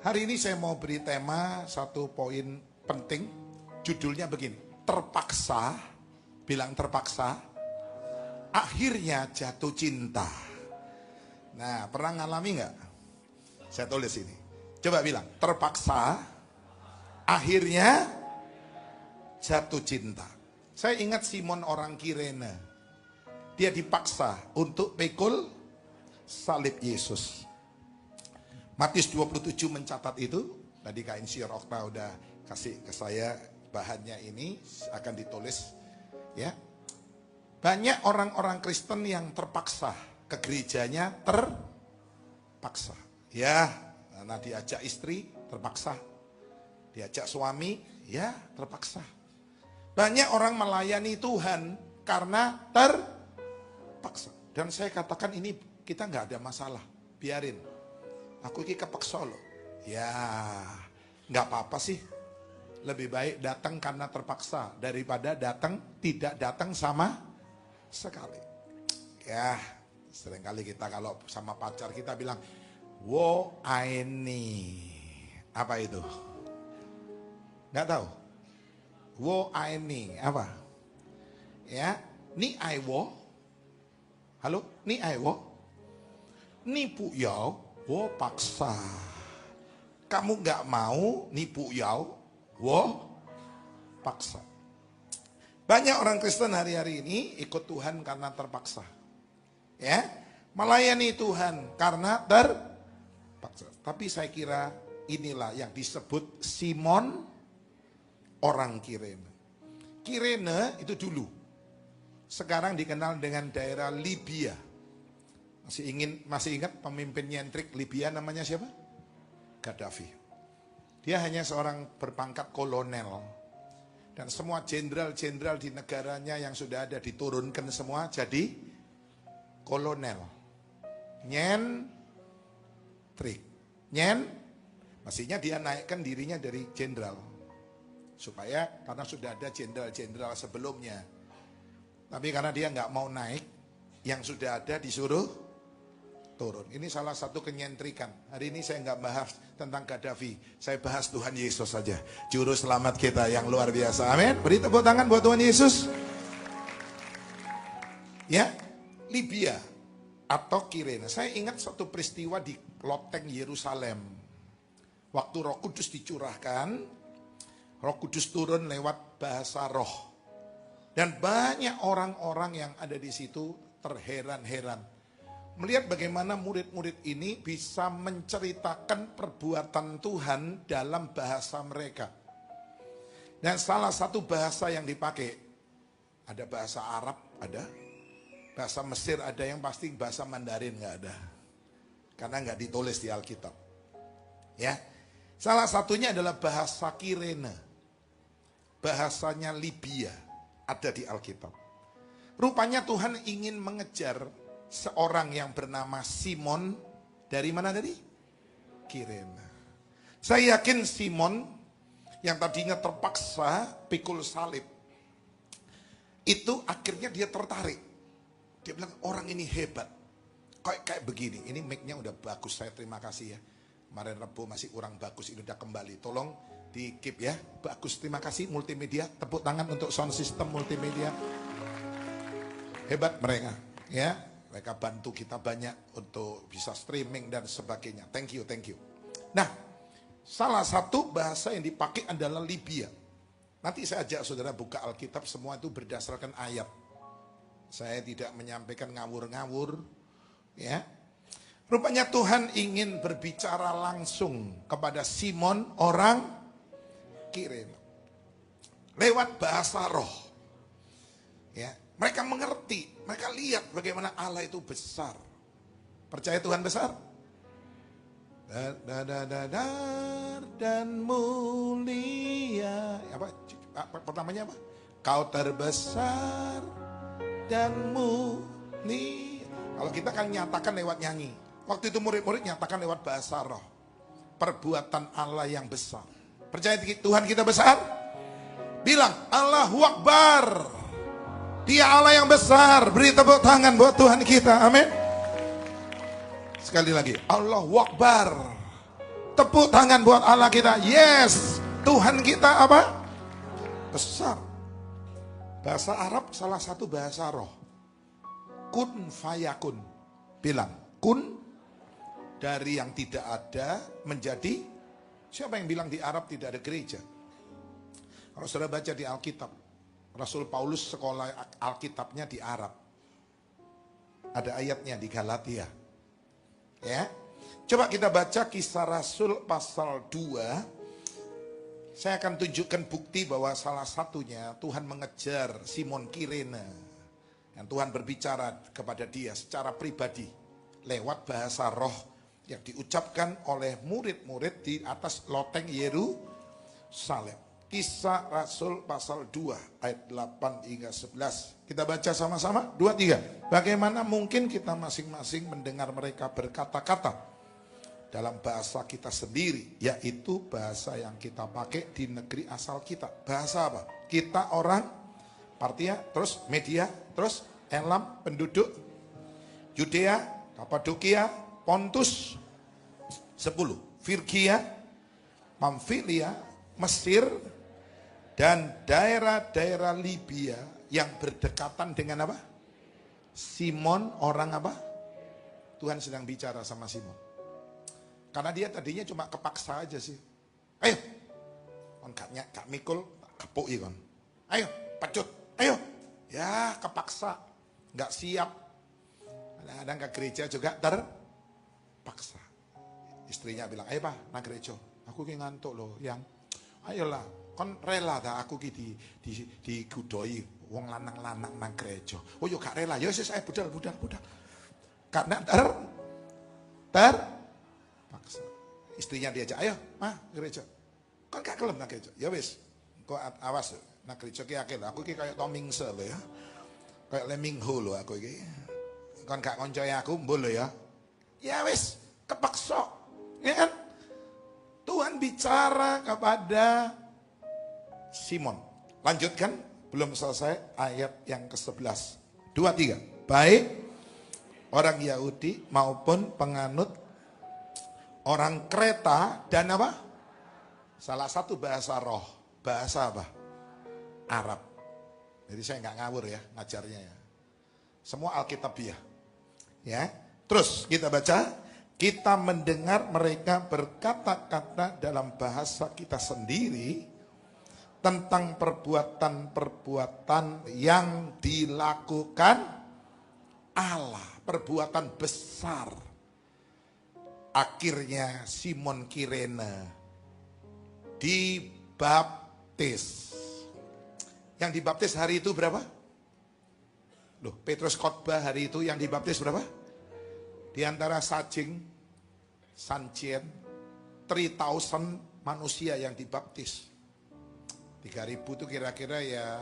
Hari ini saya mau beri tema satu poin penting. Judulnya begini, terpaksa, bilang terpaksa, akhirnya jatuh cinta. Nah, pernah ngalami nggak? Saya tulis ini. Coba bilang, terpaksa, akhirnya jatuh cinta. Saya ingat Simon orang Kirene. Dia dipaksa untuk pikul salib Yesus. Matius 27 mencatat itu. Tadi Kak Insinyur Okta udah kasih ke saya bahannya, ini akan ditulis ya. Banyak orang-orang Kristen yang terpaksa ke gerejanya, terpaksa ya. Nah, diajak istri terpaksa, diajak suami ya terpaksa. Banyak orang melayani Tuhan karena terpaksa. Dan saya katakan ini kita nggak ada masalah, biarin. Aku ini kepaksa loh. Ya, nggak apa-apa sih. Lebih baik datang karena terpaksa daripada datang tidak datang sama sekali. Ya, seringkali kita kalau sama pacar kita bilang, wo aini. Apa itu? Nggak tahu. Wo aini apa? Ya, ni aiwo. Halo, ni aiwo. Ni pu yao. Wo paksa. Kamu gak mau nipu yau, wo paksa. Banyak orang Kristen hari-hari ini ikut Tuhan karena terpaksa. Ya, melayani Tuhan karena terpaksa. Tapi saya kira inilah yang disebut Simon orang Kirene. Kirene itu dulu. Sekarang dikenal dengan daerah Libya. Masih ingat pemimpin nyentrik Libya namanya siapa? Gaddafi. Dia hanya seorang berpangkat kolonel. Dan semua jenderal-jenderal di negaranya yang sudah ada diturunkan semua jadi kolonel. Nyentrik. Maksudnya dia naikkan dirinya dari jenderal. Supaya karena sudah ada jenderal-jenderal sebelumnya. Tapi karena dia nggak mau naik, yang sudah ada disuruh turun. Ini salah satu kenyentrikan. Hari ini saya nggak bahas tentang Gaddafi. Saya bahas Tuhan Yesus saja. Juru selamat kita yang luar biasa. Amin. Beri tepuk tangan buat Tuhan Yesus. Ya, Libya atau Kirene. Saya ingat suatu peristiwa di loteng Yerusalem. Waktu Roh Kudus dicurahkan, Roh Kudus turun lewat bahasa roh. Dan banyak orang-orang yang ada di situ terheran-heran melihat bagaimana murid-murid ini bisa menceritakan perbuatan Tuhan dalam bahasa mereka. Dan salah satu bahasa yang dipakai, ada bahasa Arab, ada bahasa Mesir, ada yang pasti bahasa Mandarin nggak ada, karena nggak ditulis di Alkitab. Ya, salah satunya adalah bahasa Kirene, bahasanya Libya, ada di Alkitab. Rupanya Tuhan ingin mengejar seorang yang bernama Simon. Dari mana tadi? Kirene. Saya yakin Simon yang tadinya terpaksa pikul salib, itu akhirnya dia tertarik. Dia bilang orang ini hebat. Kayak begini. Ini mic-nya udah bagus, saya terima kasih ya. Kemarin Rebo masih kurang bagus, ini udah kembali. Tolong di keep ya. Bagus, terima kasih multimedia. Tepuk tangan untuk sound system multimedia. Hebat mereka ya. Mereka bantu kita banyak untuk bisa streaming dan sebagainya. Thank you. Nah, salah satu bahasa yang dipakai adalah Libya. Nanti saya ajak saudara buka Alkitab, semua itu berdasarkan ayat. Saya tidak menyampaikan ngawur-ngawur. Ya. Rupanya Tuhan ingin berbicara langsung kepada Simon orang Kirene. Lewat bahasa roh. Ya. Mereka mengerti, mereka lihat bagaimana Allah itu besar. Percaya Tuhan besar? Dan mulia. Apa? Pertamanya apa? Kau terbesar dan mulia. Kalau kita kan nyatakan lewat nyanyi. Waktu itu murid-murid nyatakan lewat bahasa roh. Perbuatan Allah yang besar. Percaya Tuhan kita besar? Bilang Allahu Akbar. Dia Allah yang besar. Beri tepuk tangan buat Tuhan kita. Amin. Sekali lagi, Allahu Akbar. Tepuk tangan buat Allah kita. Yes, Tuhan kita apa? Besar. Bahasa Arab salah satu bahasa roh. Kun fayakun. Bilang, kun dari yang tidak ada menjadi. Siapa yang bilang di Arab tidak ada gereja? Kalau saudara baca di Alkitab, Rasul Paulus sekolah Alkitabnya di Arab. Ada ayatnya di Galatia. Ya. Coba kita baca Kisah Rasul pasal 2. Saya akan tunjukkan bukti bahwa salah satunya Tuhan mengejar Simon Kirene. Dan Tuhan berbicara kepada dia secara pribadi lewat bahasa roh yang diucapkan oleh murid-murid di atas loteng Yerusalem. Kisah Rasul pasal 2 ayat 8 hingga 11. Kita baca sama-sama 2, 3. Bagaimana mungkin kita masing-masing mendengar mereka berkata-kata dalam bahasa kita sendiri, yaitu bahasa yang kita pakai di negeri asal kita. Bahasa apa? Kita orang Partia, terus Media, terus Elam, penduduk Yudea, Kapadokia, Pontus 10, Firgia, Pamfilia, Mesir, dan daerah-daerah Libya yang berdekatan dengan apa? Simon orang apa? Tuhan sedang bicara sama Simon. Karena dia tadinya cuma kepaksa aja sih. Ayo, kon gak mikul, kepuk ya kon. Ayo, pecut, ayo. Ya, kepaksa, gak siap. Kadang-kadang ke gereja juga terpaksa. Istrinya bilang, ayo pak, nang gereja. Aku ki ngantuk loh, yang ayolah, kon rela dah aku ki di gudoi wong lanang-lanang nang gereja. Oh yo gak rela, yo saya budal. Karena terpaksa. Istrinya diajak, ayo mah gereja. Kon gak kelem nang gereja. Ya wis, kok awas nang gereja ki akeh lho. Aku ki kayak Tomingse lho ya. Kayak Lemingho lho aku iki. Kon gak koncoe aku mbul lho ya. Ya wis, kepaksa. Ya kan? Tuhan bicara kepada Simon. Lanjutkan, belum selesai ayat yang ke-11. 2, 3. Baik orang Yahudi maupun penganut orang Kreta dan apa? Salah satu bahasa roh. Bahasa apa? Arab. Jadi saya nggak ngawur ya ngajarnya ya. Semua Alkitabiah. Ya. Terus kita baca, kita mendengar mereka berkata-kata dalam bahasa kita sendiri tentang perbuatan-perbuatan yang dilakukan Allah, perbuatan besar. Akhirnya Simon Kirene dibaptis. Yang dibaptis hari itu berapa? Loh, Petrus khotbah hari itu yang dibaptis berapa? Di antara Sanjing, 3,000 manusia yang dibaptis. 3.000 itu kira-kira ya,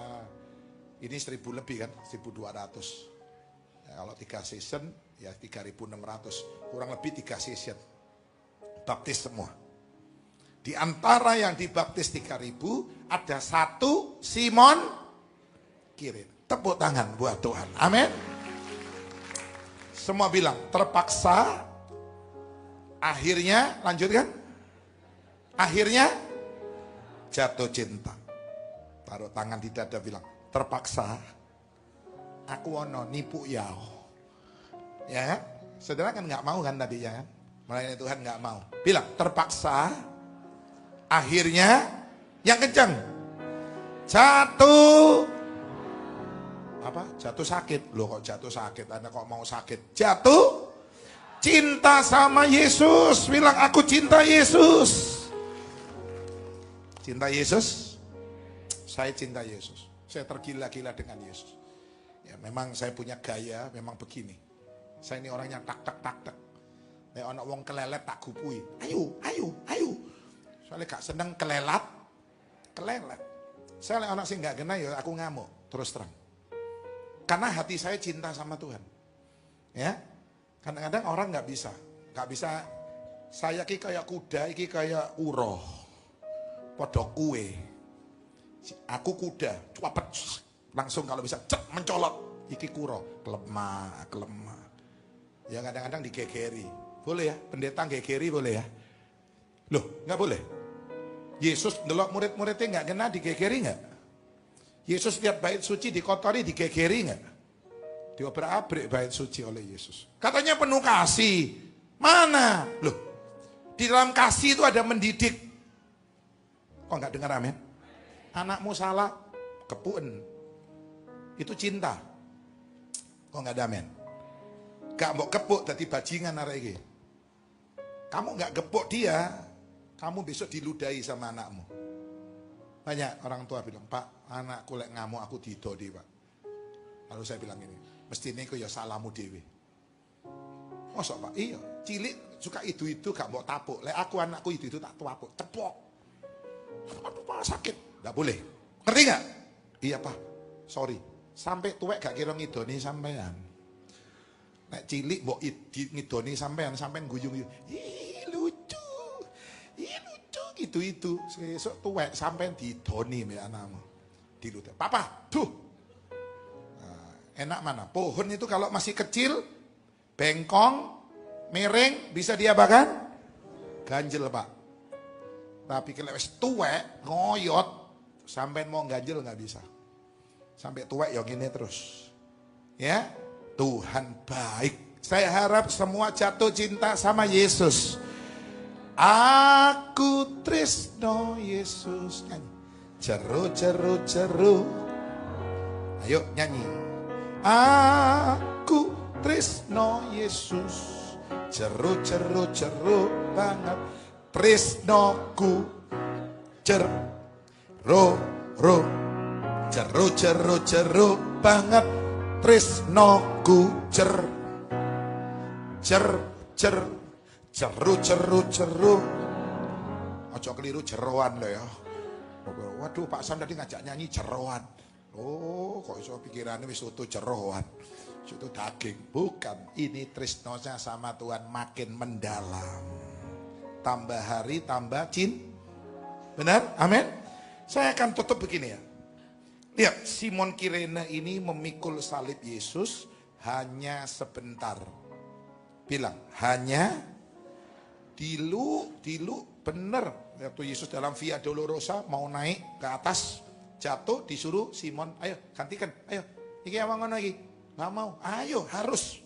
ini 1.000 lebih kan, 1.200. Ya, kalau 3 season ya 3.600, kurang lebih 3 season baptis semua. Di antara yang dibaptis 3.000 ada satu Simon Kirene. Tepuk tangan buat Tuhan. Amin. Semua bilang terpaksa. Akhirnya lanjutkan. Akhirnya jatuh cinta. Taruh tangan di dada bilang terpaksa. Aku ono nipu yao. Ya kan? Saudara kan nggak mau kan tadi ya kan? Melayani Tuhan nggak mau. Bilang terpaksa. Akhirnya yang kencang. Jatuh. Apa? Jatuh sakit. Loh kok jatuh sakit? Anda kok mau sakit? Jatuh cinta sama Yesus. Bilang aku cinta Yesus. Cinta Yesus. Saya cinta Yesus. Saya tergila-gila dengan Yesus. Ya memang saya punya gaya, memang begini. Saya ini orangnya tak. Nek ana wong kelelet tak gupui. Ayo. Soalnya gak seneng kelelet. Saya anak sih gak kena ya aku ngamuk terus terang. Karena hati saya cinta sama Tuhan. Ya. Kadang-kadang orang gak bisa. Saya ki kayak kuda, iki kayak uroh. Podok kue. Aku kuda, cuapet. Langsung kalau bisa mencolot. Iki kuro, kelemah. Ya kadang-kadang digegeri. Boleh ya, pendeta gegeri boleh ya. Loh, nggak boleh. Yesus ndelok murid-muridnya nggak kena digegeri nggak? Yesus lihat bait suci dikotori digegeri nggak? Diobrak-abrik bait suci oleh Yesus. Katanya penuh kasih. Mana? Loh, di dalam kasih itu ada mendidik. Kok nggak dengar amin? Anakmu salah, kepuen. Itu cinta. Kok nggak ada amin? Gak mau kepuk tadi bajingan arek iki. Kamu nggak gepuk dia, kamu besok diludahi sama anakmu. Banyak orang tua bilang, Pak, anakku lek ngamuk aku didodi, Pak. Lalu saya bilang ini, mestinya itu ya salahmu dewi. Mosok Pak, iya, cilik suka itu gak mau tapuk. Lek aku anakku itu tak tapuk, tepok. Aduh Pak, sakit. Gak boleh. Ngerti gak? Iya Pak, sorry. Sampai tuwek gak kira ngidoni sampean. Nek cilik mbok ngidoni sampean guyu-guyu. Ih lucu. Ih lucu gitu. Sesuk tuwek sampean didoni mbek anakmu. Dilute. Papa, duh. Nah, enak mana? Pohon itu kalau masih kecil, bengkong, miring, bisa diapakan? Ganjel Pak. Tapi kalau wis tuwek, ngoyot, sampean mau ganjel nggak bisa. Sampai tuwek ya gini terus. Ya, Tuhan baik. Saya harap semua jatuh cinta sama Yesus. Aku tresno Yesus. Nyanyi. Jeru. Ayo nyanyi. Aku tresno Yesus. Jeru banget. Tresnoku jeru banget. Tresnoku jeru. Ojo keliru jeroan lo ya. Waduh Pak Sam tadi ngajak nyanyi jeroan. Oh kok iso pikirannya wis utuh jeroan. Itu daging. Bukan. Ini tresnonya sama Tuhan makin mendalam. Tambah hari tambah Benar? Amin. Saya akan tutup begini ya. Lihat, Simon Kirene ini memikul salib Yesus hanya sebentar. Bilang, hanya dilu bener. Waktu Yesus dalam Via Dolorosa mau naik ke atas, jatuh disuruh Simon, ayo gantikan, ayo. Iki apa ngono iki? Nggak mau, ayo harus.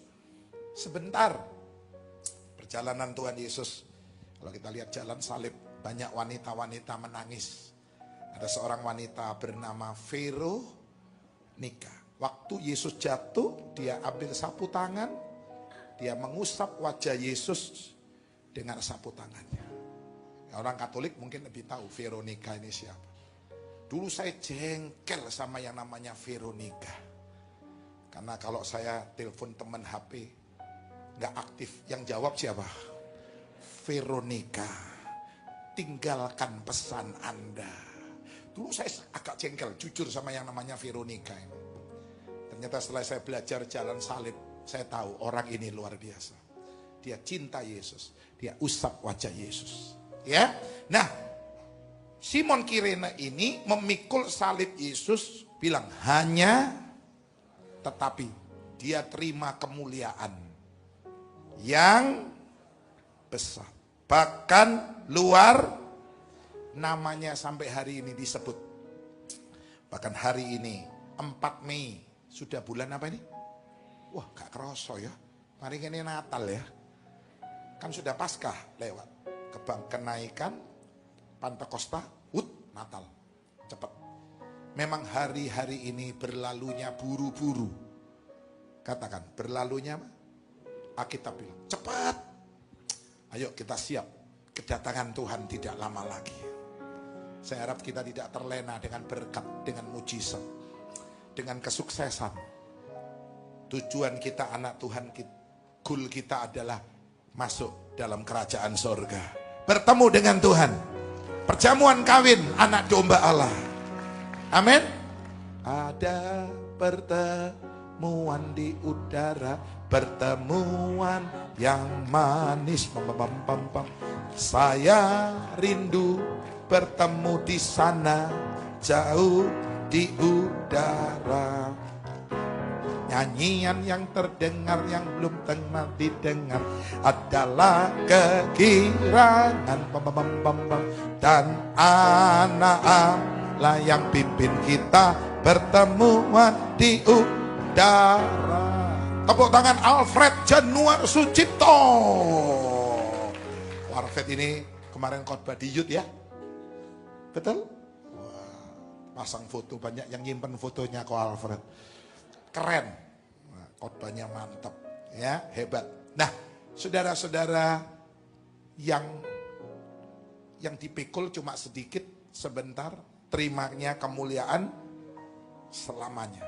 Sebentar. Perjalanan Tuhan Yesus. Kalau kita lihat jalan salib, banyak wanita-wanita menangis. Ada seorang wanita bernama Veronika. Waktu Yesus jatuh, dia ambil sapu tangan, dia mengusap wajah Yesus dengan sapu tangannya. Orang Katolik mungkin lebih tahu Veronika ini siapa. Dulu saya jengkel sama yang namanya Veronika. Karena kalau saya telepon teman HP, nggak aktif, yang jawab siapa? Veronika, tinggalkan pesan Anda. Dulu saya agak jengkel, jujur sama yang namanya Veronika ini. Ternyata setelah saya belajar jalan salib, saya tahu orang ini luar biasa. Dia cinta Yesus, dia usap wajah Yesus. Ya, nah Simon Kirene ini memikul salib Yesus, bilang hanya, tetapi dia terima kemuliaan yang besar. Bahkan luar namanya sampai hari ini disebut. Bahkan hari ini 4 Mei sudah bulan apa ini? Wah gak kerasa ya. Mari ini Natal ya. Kan sudah Paskah lewat. Kenaikan Pantekosta, Natal. Cepat. Memang hari-hari ini berlalunya buru-buru. Katakan berlalunya Alkitab bilang cepat. Ayo kita siap, kedatangan Tuhan tidak lama lagi. Saya harap kita tidak terlena dengan berkat, dengan mujizat, dengan kesuksesan. Tujuan kita anak Tuhan, goal kita adalah masuk dalam kerajaan sorga. Bertemu dengan Tuhan. Perjamuan kawin anak domba Allah. Amin. Ada pertemuan di udara, pertemuan yang manis. Saya rindu bertemu di sana, jauh di udara. Nyanyian yang terdengar yang belum pernah didengar adalah kekirangan dan anak Allah yang pimpin kita pertemuan di udara. Tepuk tangan Alfred Januar Sucipto. Alfred ini kemarin khotbah di Yud ya, betul? Wah, pasang foto, banyak yang nyimpen fotonya kok Alfred. Keren, nah, khotbahnya mantap, ya hebat. Nah, saudara-saudara yang dipikul cuma sedikit, sebentar, terimanya kemuliaan selamanya.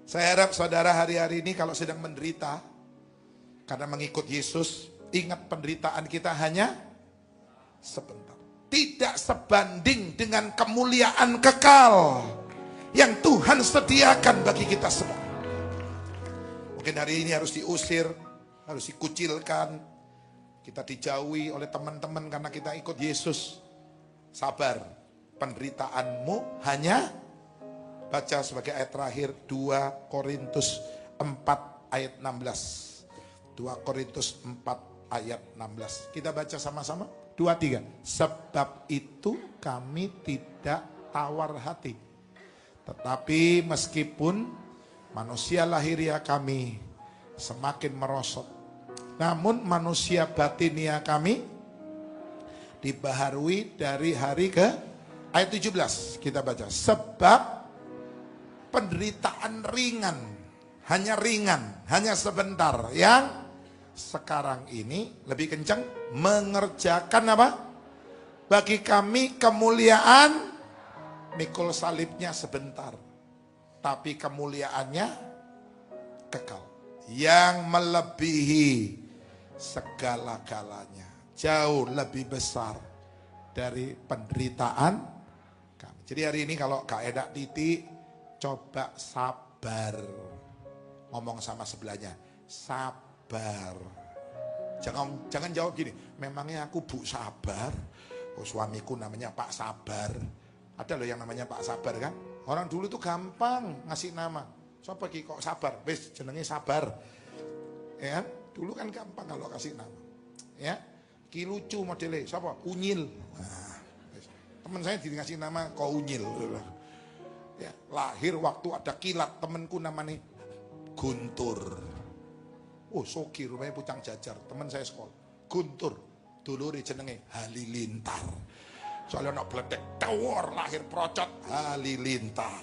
Saya harap saudara hari-hari ini kalau sedang menderita karena mengikut Yesus, ingat penderitaan kita hanya sebentar. Tidak sebanding dengan kemuliaan kekal yang Tuhan sediakan bagi kita semua. Mungkin hari ini harus diusir, harus dikucilkan, kita dijauhi oleh teman-teman karena kita ikut Yesus. Sabar, penderitaanmu hanya, baca sebagai ayat terakhir 2 Korintus 4 ayat 16. 2 Korintus 4 ayat 16. Kita baca sama-sama. 2, 3. Sebab itu kami tidak tawar hati. Tetapi meskipun manusia lahiriah kami semakin merosot, namun manusia batinia kami dibaharui dari hari ke ayat 17. Kita baca. Sebab penderitaan ringan, hanya sebentar, yang sekarang ini lebih kencang mengerjakan apa? Bagi kami kemuliaan. Mikul salibnya sebentar, tapi kemuliaannya kekal, yang melebihi segala-galanya, jauh lebih besar dari penderitaan kami. Jadi hari ini kalau Kak Eda Titi, coba sabar, ngomong sama sebelahnya, sabar. Jangan jawab gini, memangnya aku Bu Sabar, oh suamiku namanya Pak Sabar. Ada loh yang namanya Pak Sabar kan. Orang dulu tuh gampang ngasih nama. Siapa ki kok Sabar? Wis jenenge Sabar. Ya, dulu kan gampang kalau kasih nama. Ya, ki lucu modelnya. Siapa? Unyil. Nah, teman saya dikasih nama kok Unyil. Ya, lahir waktu ada kilat, temanku namanya Guntur. Oh, Sogi rumahnya Pucang Jajar, teman saya sekolah. Guntur, dulure jenenge Halilintar. Soalnya nak bledek tawar, lahir procot, Halilintar.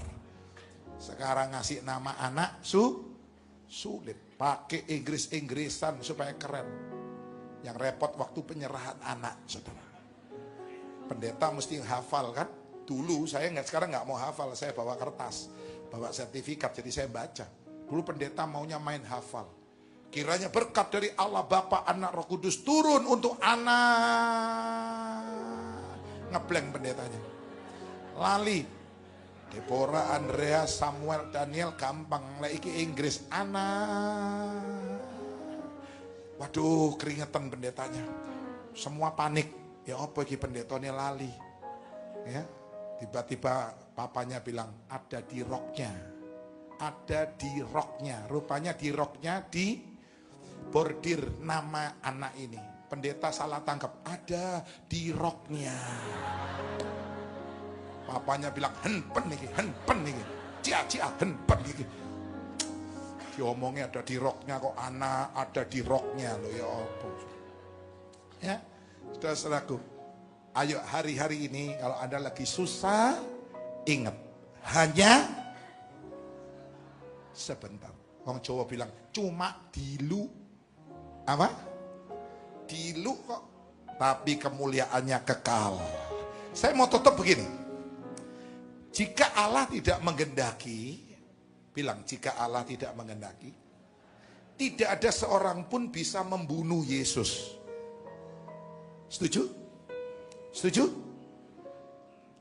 Sekarang ngasih nama anak sulit, pakai Inggris-Inggrisan supaya keren. Yang repot waktu penyerahan anak, saudara. Pendeta mesti hafal kan? Dulu saya sekarang nggak mau hafal, saya bawa kertas, bawa sertifikat, jadi saya baca. Dulu pendeta maunya main hafal. Kiranya berkat dari Allah Bapa, Anak, Roh Kudus turun untuk anak. Ngeblank pendetanya. Lali. Deborah, Andrea, Samuel, Daniel gampang. Lagi Inggris anak. Waduh, keringetan pendetanya. Semua panik. Ya apa iki pendetanya lali. Ya. Tiba-tiba papanya bilang ada di roknya. Ada di roknya. Rupanya di roknya di bordir nama anak ini. Pendeta salah tangkap, ada di roknya. Papanya bilang, henpen nih, cia henpen nih. Diomongnya ada di roknya kok anak, ada di roknya loh ya apa. Ya, saudara-saudaraku, ayo hari-hari ini kalau Anda lagi susah, ingat, hanya sebentar. Orang Jawa bilang, cuma dilu, apa? Dilu kok, tapi kemuliaannya kekal. Saya mau tutup begini. Jika Allah tidak menghendaki, bilang jika Allah tidak menghendaki, tidak ada seorang pun bisa membunuh Yesus. Setuju? Setuju?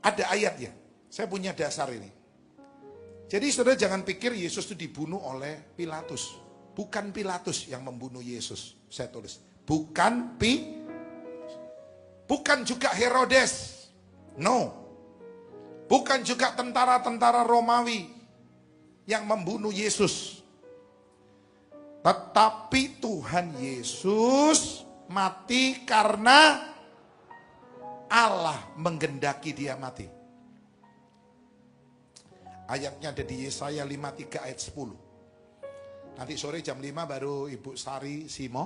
Ada ayatnya. Saya punya dasar ini. Jadi saudara jangan pikir Yesus itu dibunuh oleh Pilatus. Bukan Pilatus yang membunuh Yesus. Saya tulis. Bukan juga Herodes. No. Bukan juga tentara-tentara Romawi yang membunuh Yesus. Tetapi Tuhan Yesus mati karena Allah menggendaki dia mati. Ayatnya ada di Yesaya 53 ayat 10. Nanti sore jam 5 baru Ibu Sari Simo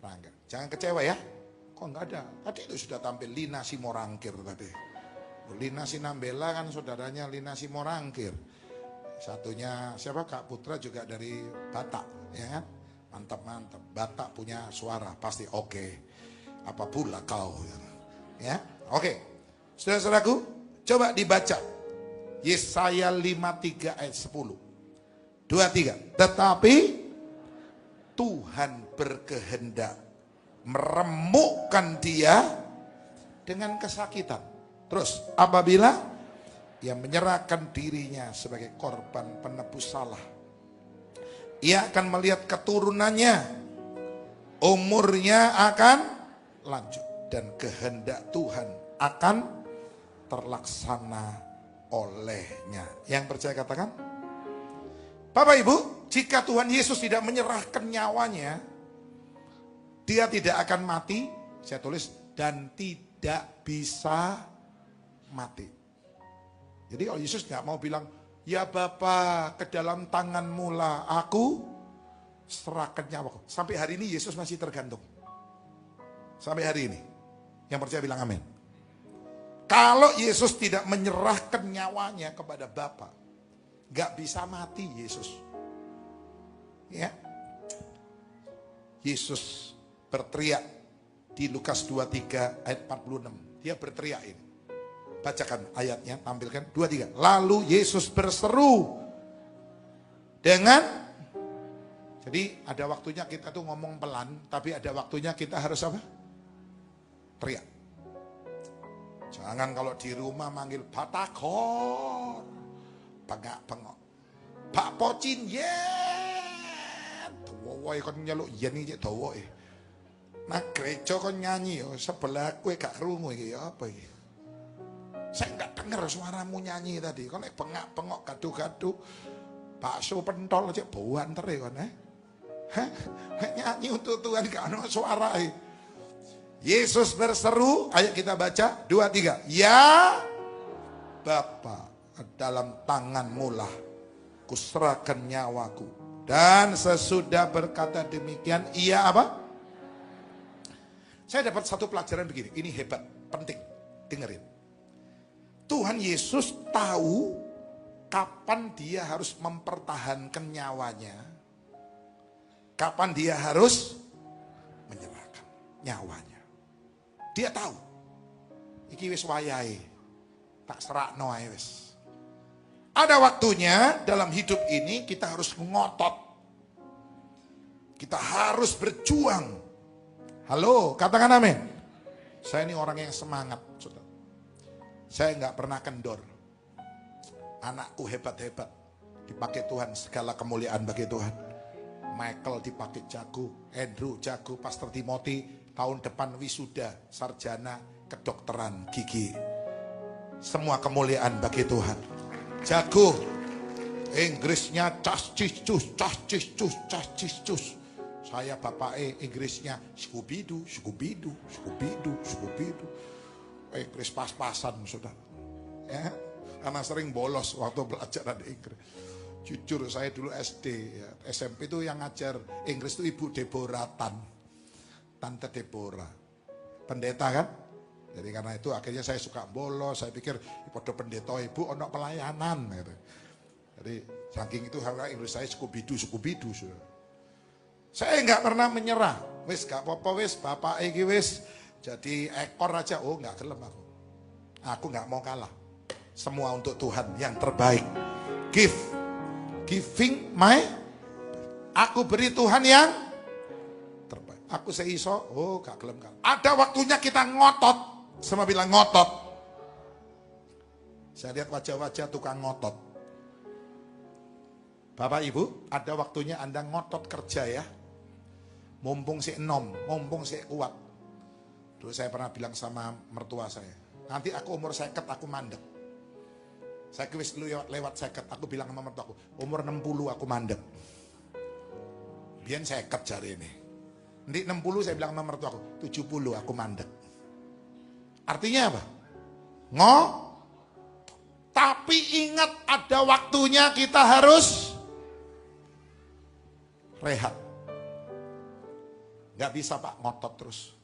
Rangga. Jangan kecewa ya. Kok enggak ada? Tadi itu sudah tampil Lina Simorangkir tadi. Lina Sinambela kan saudaranya Lina Simorangkir. Satunya siapa? Kak Putra juga dari Batak. Ya kan? Mantap-mantap. Batak punya suara pasti oke. Apa pula kau? Ya, oke. Saudara-saudaraku, coba dibaca. Yesaya 53 ayat 10. 23. Tetapi Tuhan berkehendak meremukkan dia dengan kesakitan. Terus apabila ia menyerahkan dirinya sebagai korban penebus salah, ia akan melihat keturunannya, umurnya akan lanjut, dan kehendak Tuhan akan terlaksana olehnya. Yang percaya katakan, Bapak Ibu, jika Tuhan Yesus tidak menyerahkan nyawanya, dia tidak akan mati. Saya tulis, dan tidak bisa mati. Jadi kalau Yesus nggak mau bilang, ya Bapa, ke dalam tanganmu lah aku serahkan nyawaku. Sampai hari ini Yesus masih tergantung. Sampai hari ini. Yang percaya bilang amin. Kalau Yesus tidak menyerahkan nyawanya kepada Bapa, gak bisa mati Yesus. Ya. Yesus berteriak di Lukas 23 ayat 46. Dia berteriak ini. Bacakan ayatnya, tampilkan 23. Lalu Yesus berseru dengan, jadi ada waktunya kita tuh ngomong pelan, tapi ada waktunya kita harus apa? Teriak. Jangan kalau di rumah manggil Batakor, pengak-pengok, Pak Pocin, yen, dawa kon nyeluk yen iki dawa. Nah gereja kon nyanyi yo sebelah kowe gak krungu iki apa iki? Saya enggak dengar suaramu nyanyi tadi. Kon nek bengak-bengok gaduh-gaduh bakso pentol aja bauan tere kon Hah? Nyanyi untuk Tuhan gak ono suara. Yesus berseru, ayo kita baca 2-3. Ya Bapa, dalam tanganmu lah kuserahkan nyawaku. Dan sesudah berkata demikian, ia apa? Saya dapat satu pelajaran begini, ini hebat, penting, dengerin. Tuhan Yesus tahu kapan dia harus mempertahankan nyawanya, kapan dia harus menyerahkan nyawanya. Dia tahu, iki wis wayahe, tak serakno ae wis. Ada waktunya dalam hidup ini kita harus ngotot, kita harus berjuang. Halo, katakan amin. Saya ini orang yang semangat, saudara. Saya nggak pernah kendor. Anakku hebat-hebat, dipakai Tuhan, segala kemuliaan bagi Tuhan. Michael dipakai jago, Andrew jago, Pastor Timothy tahun depan wisuda sarjana kedokteran gigi. Semua kemuliaan bagi Tuhan. Jago, Inggrisnya cas cis cus, cas cis cus, cas cis cus. Saya bapaknya Inggrisnya skubidu, skubidu, skubidu, skubidu. Inggris pas-pasan saudara. Ya, karena sering bolos waktu belajar di Inggris. Jujur saya dulu SD, ya, SMP itu yang ngajar Inggris itu Ibu Deborah Tante Deborah. Pendeta kan? Jadi karena itu akhirnya saya suka bolos, saya pikir pada pendeta ibu ono pelayanan gitu. Jadi saking itu harga Inggris saya skubidu. Saya enggak pernah menyerah. Wis gak apa-apa wis, bapak iki wis jadi ekor aja. Oh enggak gelem aku. Aku enggak mau kalah. Semua untuk Tuhan yang terbaik. Giving my, aku beri Tuhan yang terbaik. Aku seiso, oh gak gelem kalah. Ada waktunya kita ngotot, sama bilang ngotot. Saya lihat wajah-wajah tukang ngotot. Bapak Ibu, ada waktunya Anda ngotot kerja ya. Mumpung si enom, mumpung si kuat. Dulu saya pernah bilang sama mertua saya, nanti aku umur 50 aku mandek. Saya wis lewat 50, aku bilang sama mertua aku, umur 60 aku mandek. Biar saya ket jari ini. Nanti 60 saya bilang sama mertuaku, 70 aku mandek. Artinya apa? Tapi ingat ada waktunya kita harus rehat. Gak bisa Pak ngotot terus.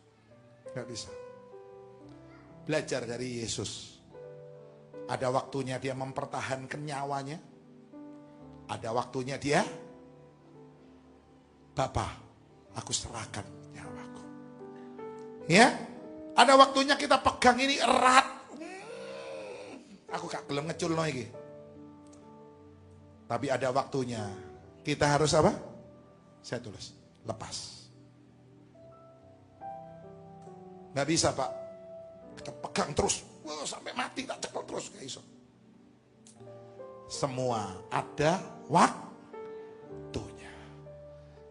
Gak bisa. Belajar dari Yesus. Ada waktunya dia mempertahankan nyawanya. Ada waktunya dia, Bapa, aku serahkan nyawaku. Ya, ada waktunya kita pegang ini erat. Aku gak gelem ngeculno iki. Tapi ada waktunya kita harus apa? Saya tulis, lepas. Gak bisa Pak, kita pegang terus, wah, sampai mati tak cekel terus, gak iso. Semua ada waktunya.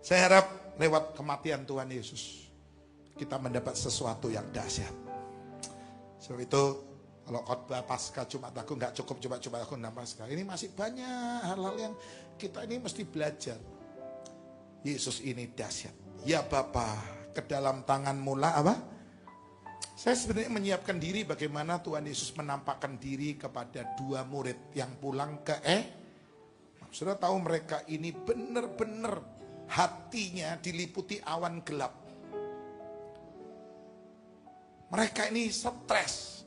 Saya harap lewat kematian Tuhan Yesus kita mendapat sesuatu yang dahsyat. Sebab itu kalau khotbah Paskah Jumat Agung nggak cukup Jumat Agung dan Paskah. Ini masih banyak hal-hal yang kita ini mesti belajar. Yesus ini dahsyat. Ya Bapa, ke dalam tangan-Mu lah apa? Saya sebenarnya menyiapkan diri bagaimana Tuhan Yesus menampakkan diri kepada 2 murid yang pulang ke Saudara tahu mereka ini benar-benar hatinya diliputi awan gelap. Mereka ini stres.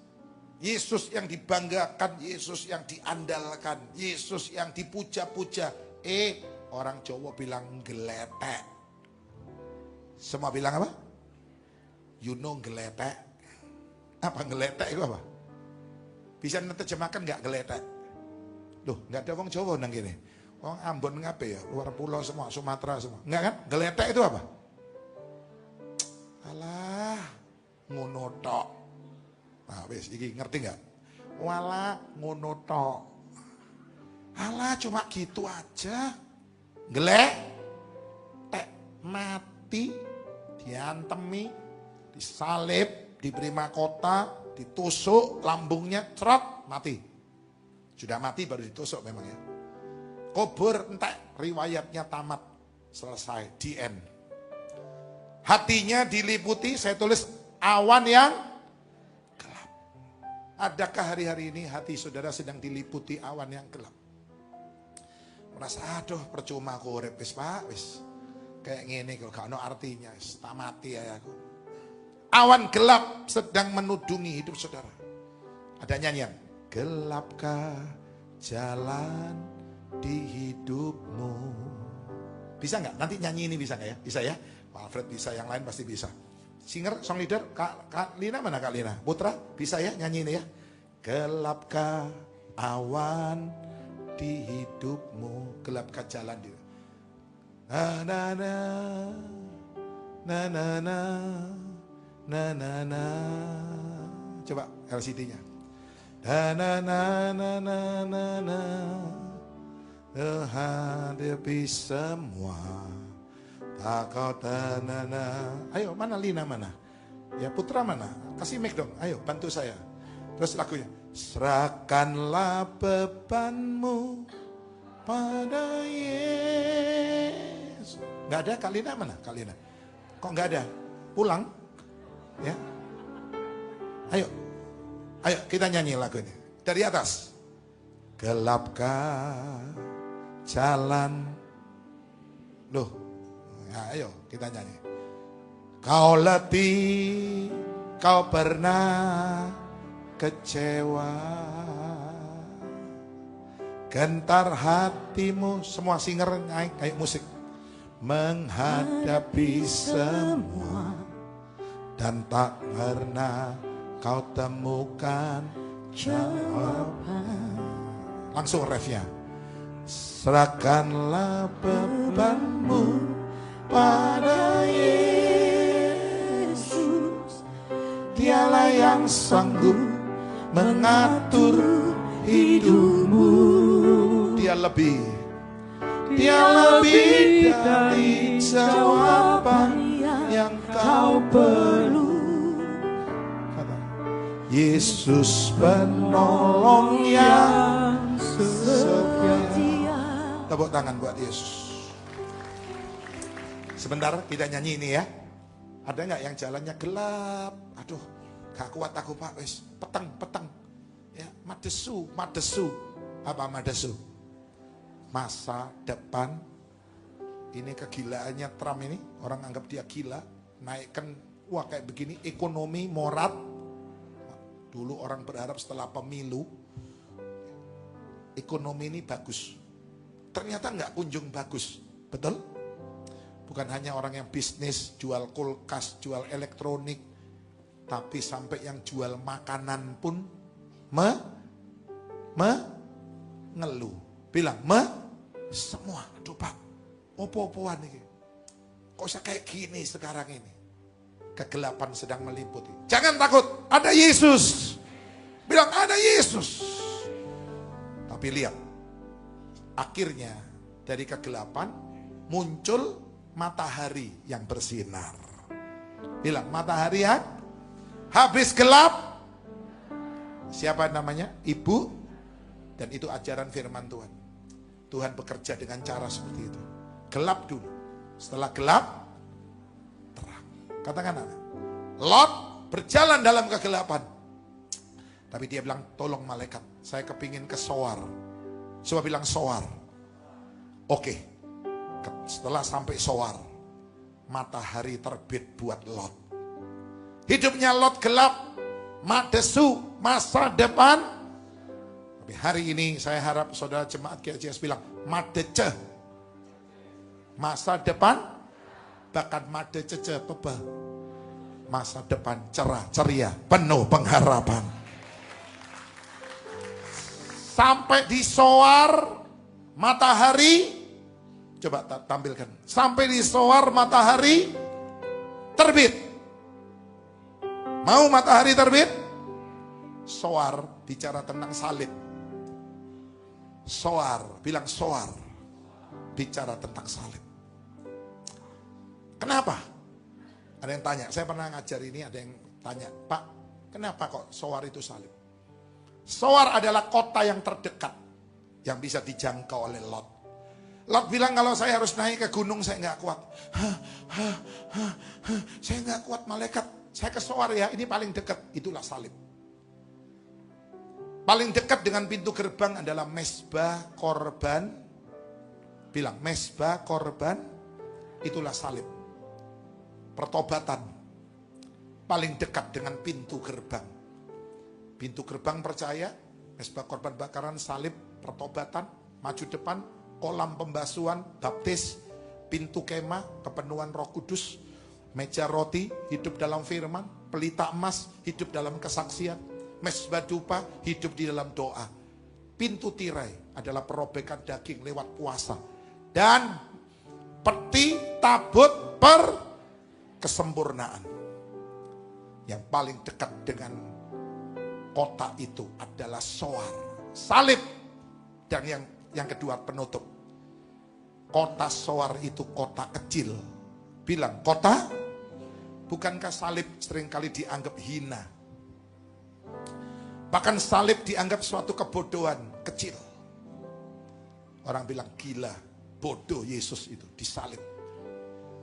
Yesus yang dibanggakan, Yesus yang diandalkan, Yesus yang dipuja-puja. Orang Jawa bilang geletek. Semua bilang apa? You know geletek. Apa geletek itu apa? Bisa terjemahkan nggak geletek? Loh, nggak ada wong Jawa nang gini. Wong Ambon ngapain ya? Luar pulau semua, Sumatera semua. Enggak kan? Geletek itu apa? Alah, ngono tok. Nah, wis iki ngerti nggak? Walah, ngono tok. Alah, cuma gitu aja. Geletek, mati, diantemi, disalib, diberi mahkota, ditusuk, lambungnya cerot, mati. Sudah mati baru ditusuk memang ya. Kubur entek, riwayatnya tamat, selesai, di end. Hatinya diliputi, saya tulis awan yang gelap. Adakah hari-hari ini hati saudara sedang diliputi awan yang gelap? Merasa aduh percuma aku urip wis Pak, wis kayak gini kalau gak ada artinya, tak mati ya aku. Awan gelap sedang menudungi hidup saudara. Ada nyanyian, gelapkah jalan di hidupmu. Bisa nggak? Nanti nyanyi ini bisa nggak ya? Bisa ya? Pak Alfred bisa, yang lain pasti bisa. Singer, song leader, Kak Lina mana Kak Lina? Putra, bisa ya nyanyi ini ya? Gelapkah awan di hidupmu, gelapkah jalan di. Na na na na na na na na na. Coba LCD-nya. Na na na na na na na. Hadapi semua tak kau tanana. Ayo mana Lina mana? Ya Putra mana? Kasih mic dong, ayo bantu saya. Terus lagunya, serahkanlah bebanmu pada Yesus. Gak ada Kak Lina mana? Kak Lina kok gak ada? Pulang ya. Ayo kita nyanyi lagu ini dari atas. Gelapkah jalan. Loh, ya, ayo kita nyanyi. Kau letih, kau pernah kecewa, gentar hatimu. Semua singer naik kayak musik. Menghadapi semua dan tak pernah kau temukan jawaban. Langsung refnya. Serahkanlah bebanmu pada Yesus. Dialah yang sanggup mengatur hidupmu. Dia lebih dari jawaban yang kau perlu. Yesus penolong yang setia. Tepuk tangan buat Yesus. Sebentar kita nyanyi ini ya. Ada nggak yang jalannya gelap? Aduh, gak kuat aku Pak, wis peteng. Ya, madesu. Apa madesu? Masa depan. Ini kegilaannya Trump ini, orang anggap dia gila, naikkan wah kayak begini, ekonomi morat. Dulu orang berharap setelah pemilu ekonomi ini bagus. Ternyata nggak kunjung bagus, betul? Bukan hanya orang yang bisnis, jual kulkas, jual elektronik, tapi sampai yang jual makanan pun ngeluh. Bilang, semua, aduh Pak, opo-opoan ini. Kok bisa kayak gini sekarang ini? Kegelapan sedang meliputi. Jangan takut, ada Yesus. Bilang, ada Yesus. Tapi lihat, akhirnya dari kegelapan muncul matahari yang bersinar. Bilang, matahari ya, habis gelap. Siapa namanya? Ibu. Dan itu ajaran firman Tuhan. Tuhan bekerja dengan cara seperti itu. Gelap dulu. Setelah gelap, terang. Katakan apa? Lot berjalan dalam kegelapan. Tapi dia bilang, tolong malaikat, saya kepingin ke Soar. Coba bilang Soar. Oke. Setelah sampai Soar, matahari terbit buat Lot. Hidupnya Lot gelap, madesu, masa depan. Tapi hari ini saya harap saudara jemaat GLJS bilang, madece. Masa depan, bahkan madece peba. Masa depan cerah, ceria, penuh pengharapan. Sampai di Soar, matahari, coba tampilkan. Sampai di Soar, matahari terbit. Mau matahari terbit? Soar bicara tentang salib. Soar, bilang Soar, bicara tentang salib. Kenapa? Ada yang tanya, saya pernah ngajar ini, ada yang tanya, Pak, kenapa kok Soar itu salib? Soar adalah kota yang terdekat, yang bisa dijangkau oleh Lot. Lot bilang, kalau saya harus naik ke gunung, saya nggak kuat. Saya nggak kuat malaikat, saya ke Soar ya, ini paling dekat, itulah salib. Paling dekat dengan pintu gerbang adalah mezbah korban. Bilang, mezbah korban, itulah salib. Pertobatan paling dekat dengan pintu gerbang. Pintu gerbang percaya, mezbah korban bakaran, salib, pertobatan, maju depan, kolam pembasuhan, baptis, pintu kemah, kepenuhan Roh Kudus, meja roti, hidup dalam firman, pelita emas, hidup dalam kesaksian, mezbah dupa, hidup di dalam doa. Pintu tirai adalah perobekan daging lewat puasa. Dan peti tabut kesempurnaan. Yang paling dekat dengan kota itu adalah Soar, salib. Dan yang kedua penutup. Kota Soar itu kota kecil. Bilang kota, bukankah salib seringkali dianggap hina? Bahkan salib dianggap suatu kebodohan, kecil. Orang bilang gila, bodoh Yesus itu disalib.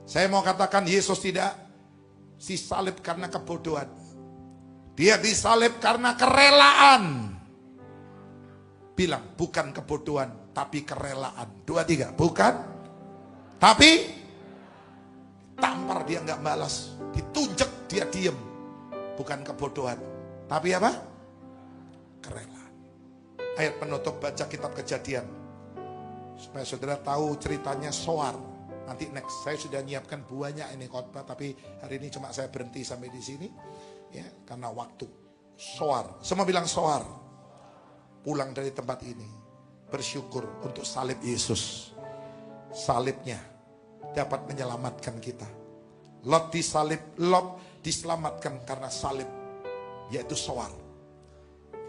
Saya mau katakan Yesus tidak disalib karena kebodohan. Dia disalib karena kerelaan. Bilang bukan kebodohan tapi kerelaan. 2, 3, bukan. Tapi tampar dia nggak balas. Ditunjuk dia diem. Bukan kebodohan. Tapi apa? Kerelaan. Ayat penutup baca kitab Kejadian. Supaya saudara tahu ceritanya Soar. Nanti next, saya sudah nyiapkan banyak ini khotbah, tapi hari ini cuma saya berhenti sampai di sini, ya, karena waktu. Soar, semua bilang Soar. Pulang dari tempat ini, bersyukur untuk salib Yesus. Salibnya dapat menyelamatkan kita. Lot disalib, Lot diselamatkan karena salib, yaitu Soar.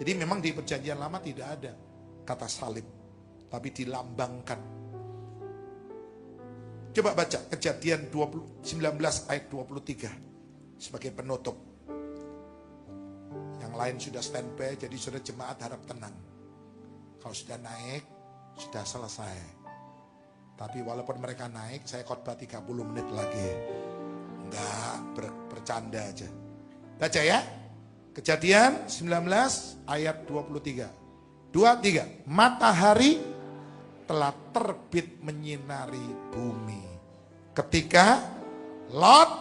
Jadi memang di perjanjian lama tidak ada kata salib, tapi dilambangkan. Coba baca Kejadian 19 ayat 23 sebagai penutup. Yang lain sudah standby, jadi sudah jemaat harap tenang. Kalau sudah naik, sudah selesai. Tapi walaupun mereka naik, saya khotbah 30 menit lagi. Enggak, bercanda aja. Baca ya. Kejadian 19 ayat 23. 23. Matahari telah terbit menyinari bumi. Ketika Lot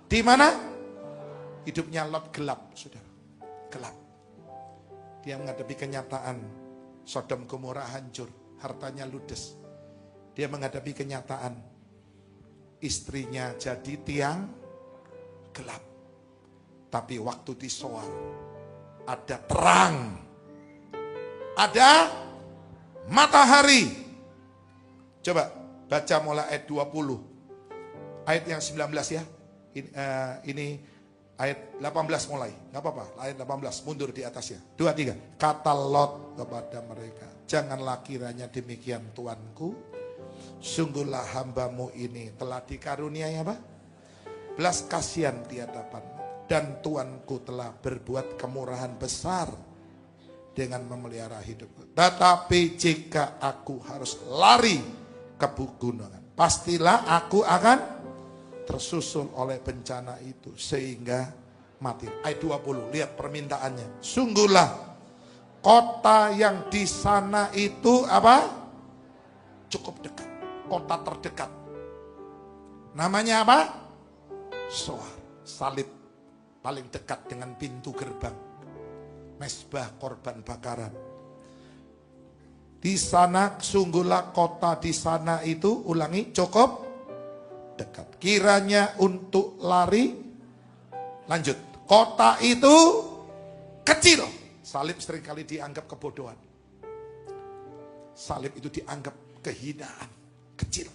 di mana? Hidupnya Lot gelap, saudara. Gelap. Dia menghadapi kenyataan Sodom Gomora hancur, hartanya ludes. Dia menghadapi kenyataan istrinya jadi tiang gelap. Tapi waktu di Soar ada terang, ada matahari. Coba baca mulai ayat 20. Ayat yang 19 ya. Ini ayat 18 mulai. Gak apa-apa, ayat 18 mundur di atasnya. 2, 3. Kata Lot kepada mereka, janganlah kiranya demikian Tuanku. Sungguhlah hambamu ini telah dikaruniai apa? Belas kasihan di hadapanmu. Dan Tuanku telah berbuat kemurahan besar dengan memelihara hidupku. Tetapi jika aku harus lari ke pegunungan, pastilah aku akan tersusul oleh bencana itu sehingga mati. Ayat 20, lihat permintaannya. Sungguhlah kota yang di sana itu apa? Cukup dekat. Kota terdekat. Namanya apa? Soar. Salib paling dekat dengan pintu gerbang. Mezbah korban bakaran. Di sana sungguhlah kota di sana itu, ulangi, cukup dekat. Kiranya untuk lari, lanjut. Kota itu kecil. Salib seringkali dianggap kebodohan. Salib itu dianggap kehinaan. Kecil.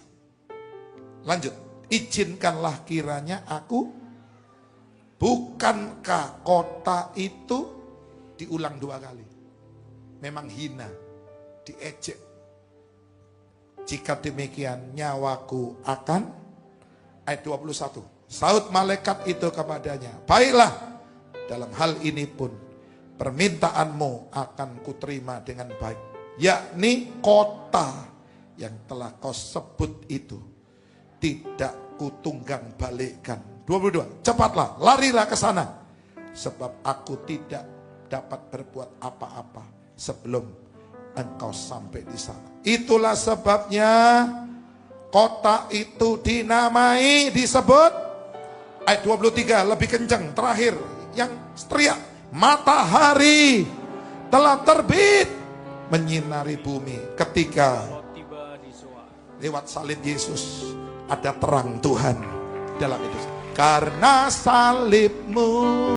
Lanjut. Izinkanlah kiranya aku, bukankah kota itu, diulang 2 kali. Memang hina, diejek. Jika demikian nyawaku akan, ayat 21. Saut malaikat itu kepadanya, baiklah, dalam hal ini pun permintaanmu akan kuterima dengan baik. Yakni kota yang telah kau sebut itu tidak kutunggang balikkan. 22. Cepatlah, larilah ke sana, sebab aku tidak dapat berbuat apa-apa sebelum engkau sampai di sana. Itulah sebabnya kota itu dinamai, disebut, ayat 23 lebih kencang, terakhir yang teriak, matahari telah terbit menyinari bumi. Ketika lewat salib Yesus ada terang Tuhan dalam hidup. Karena salibmu